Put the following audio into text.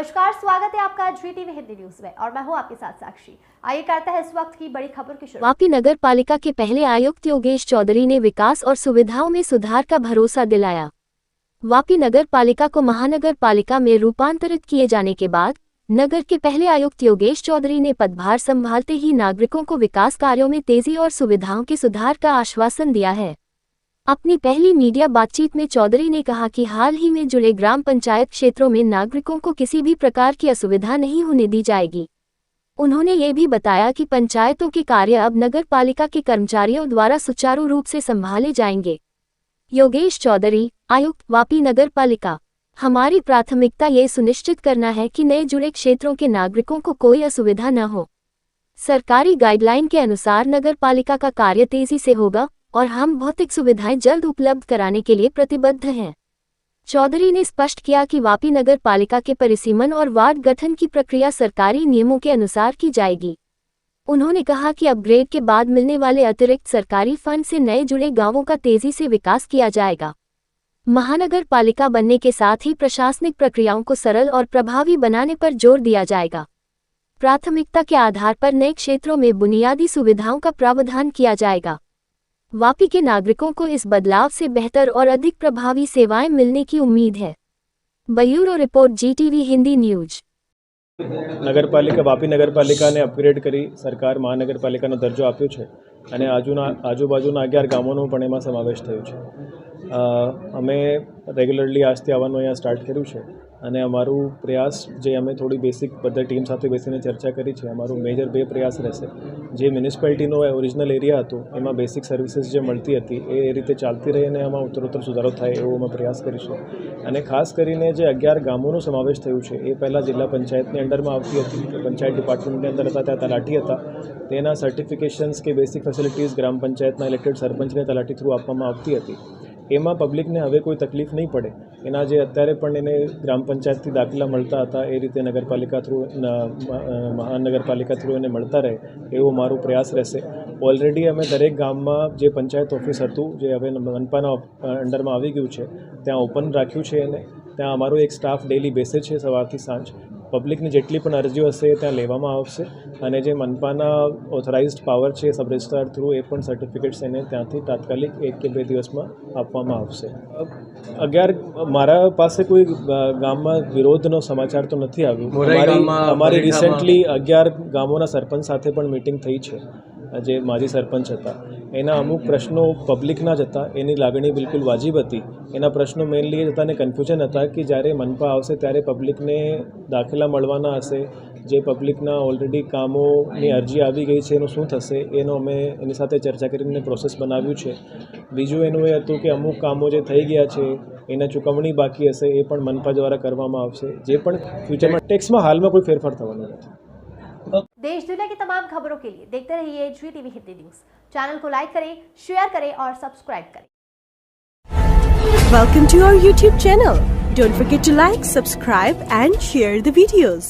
नमस्कार, स्वागत है आपका GTV हिंदी न्यूज में और मैं हूं आपके साथ साक्षी। आइए करते हैं इस वक्त की बड़ी खबर की शुरुआत। वापी नगर पालिका के पहले आयुक्त योगेश चौधरी ने विकास और सुविधाओं में सुधार का भरोसा दिलाया। वापी नगर पालिका को महानगर पालिका में रूपांतरित किए जाने के बाद नगर के पहले आयुक्त योगेश चौधरी ने पदभार संभालते ही नागरिकों को विकास कार्यों में तेजी और सुविधाओं के सुधार का आश्वासन दिया है। अपनी पहली मीडिया बातचीत में चौधरी ने कहा कि हाल ही में जुड़े ग्राम पंचायत क्षेत्रों में नागरिकों को किसी भी प्रकार की असुविधा नहीं होने दी जाएगी। उन्होंने ये भी बताया कि पंचायतों के कार्य अब नगर पालिका के कर्मचारियों द्वारा सुचारू रूप से संभाले जाएंगे। योगेश चौधरी, आयुक्त, वापी नगर पालिका। हमारी प्राथमिकता ये सुनिश्चित करना है कि नए जुड़े क्षेत्रों के नागरिकों को कोई असुविधा न हो। सरकारी गाइडलाइन के अनुसार नगर पालिका का कार्य तेजी से होगा और हम भौतिक सुविधाएं जल्द उपलब्ध कराने के लिए प्रतिबद्ध हैं। चौधरी ने स्पष्ट किया कि वापी नगर पालिका के परिसीमन और वार्ड गठन की प्रक्रिया सरकारी नियमों के अनुसार की जाएगी। उन्होंने कहा कि अपग्रेड के बाद मिलने वाले अतिरिक्त सरकारी फंड से नए जुड़े गांवों का तेजी से विकास किया जाएगा। महानगर पालिका बनने के साथ ही प्रशासनिक प्रक्रियाओं को सरल और प्रभावी बनाने पर जोर दिया जाएगा। प्राथमिकता के आधार पर नए क्षेत्रों में बुनियादी सुविधाओं का प्रावधान किया जाएगा। वापी के नागरिकों को इस बदलाव से बेहतर और अधिक प्रभावी सेवाएं मिलने की उम्मीद है। Bureau report GTV Hindi news. નગરપાલિકા વાપી નગરપાલિકાને અપગ્રેડ કરી સરકાર મહાનગરપાલિકાનો દરજ્જો આપ્યો છે અને આજુબાજુના 11 ગામોનો પણ એમાં સમાવેશ થયો છે। અમે રેગ્યુલરલી આજથી આવવાનું અહીંયા સ્ટાર્ટ કર્યું છે અને અમારું પ્રયાસ જે અમે થોડી બેસિક બધા ટીમ સાથે બેસીને ચર્ચા કરી છે, અમારું મેજર 2 પ્રયાસ રહેશે। જે મ્યુનિસિપાલિટીનો ઓરિજિનલ એરિયા હતો એમાં બેસિક સર્વિસીસ જે મળતી હતી એ રીતે ચાલતી રહી અને એમાં ઉત્તરોત્તર સુધારો થાય એવો અમે પ્રયાસ કરીશું। અને ખાસ કરીને જે 11 ગામોનો સમાવેશ થયું છે એ પહેલાં જિલ્લા પંચાયતની અંડરમાં આવતી હતી, પંચાયત ડિપાર્ટમેન્ટની અંદર હતા, ત્યાં તલાટી હતા। તેના સર્ટિફિકેશન્સ કે બેસિક ફેસિલિટીઝ ગ્રામ પંચાયતના ઇલેક્ટેડ સરપંચને તલાટી થ્રુ આપવામાં આવતી હતી। એમાં પબ્લિકને હવે કોઈ તકલીફ નહીં પડે એના જે અત્યારે પણ એને ગ્રામ પંચાયતથી દાખલા મળતા હતા એ રીતે નગરપાલિકા થ્રુ મહાનગરપાલિકા થ્રુ એને મળતા રહે એવો મારો પ્રયાસ રહેશે। ઓલરેડી અમે દરેક ગામમાં જે પંચાયત ઓફિસ હતું જે હવે મનપાના અંડરમાં આવી ગયું છે ત્યાં ઓપન રાખ્યું છે એને। ત્યાં અમારો એક સ્ટાફ ડેલી બેસે છે સવારથી સાંજ। પબ્લિકની જેટલી પણ અરજીઓ હશે ત્યાં લેવામાં આવશે અને જે મનપાના ઓથોરાઇઝ્ડ પાવર છે સબ રજિસ્ટ્રાર થ્રુ એ પણ સર્ટિફિકેટ્સ એને ત્યાંથી તાત્કાલિક 1 કે 2 દિવસમાં આપવામાં આવશે। 11 મારા પાસે કોઈ ગામમાં વિરોધનો સમાચાર તો નથી આવ્યો। અમારી રિસેન્ટલી 11 ગામોના સરપંચ સાથે પણ મીટિંગ થઈ છે। જે માજી સરપંચ હતા એના અમુક પ્રશ્નો પબ્લિકના જ હતા, એની લાગણી બિલકુલ વાજિબ હતી। એના પ્રશ્નો મેઇનલી એ હતા અને કન્ફ્યુઝન હતા કે જ્યારે મનપા આવશે ત્યારે પબ્લિકને દાખલા મળવાના હશે, જે પબ્લિકના ઓલરેડી કામોની અરજી આવી ગઈ છે એનું શું થશે એનો અમે એની સાથે ચર્ચા કરીને પ્રોસેસ બનાવ્યું છે। બીજું એનું એ હતું કે અમુક કામો જે થઈ ગયા છે એના ચૂકવણી બાકી હશે એ પણ મનપા દ્વારા કરવામાં આવશે। જે પણ ફ્યુચરમાં ટેક્સમાં હાલમાં કોઈ ફેરફાર થવાનો નથી। देश दुनिया की तमाम खबरों के लिए देखते रहिए GTV हिंदी न्यूज। चैनल को लाइक करें, शेयर करें और सब्सक्राइब करें। Welcome to our YouTube channel. Don't forget to like, subscribe and share the videos.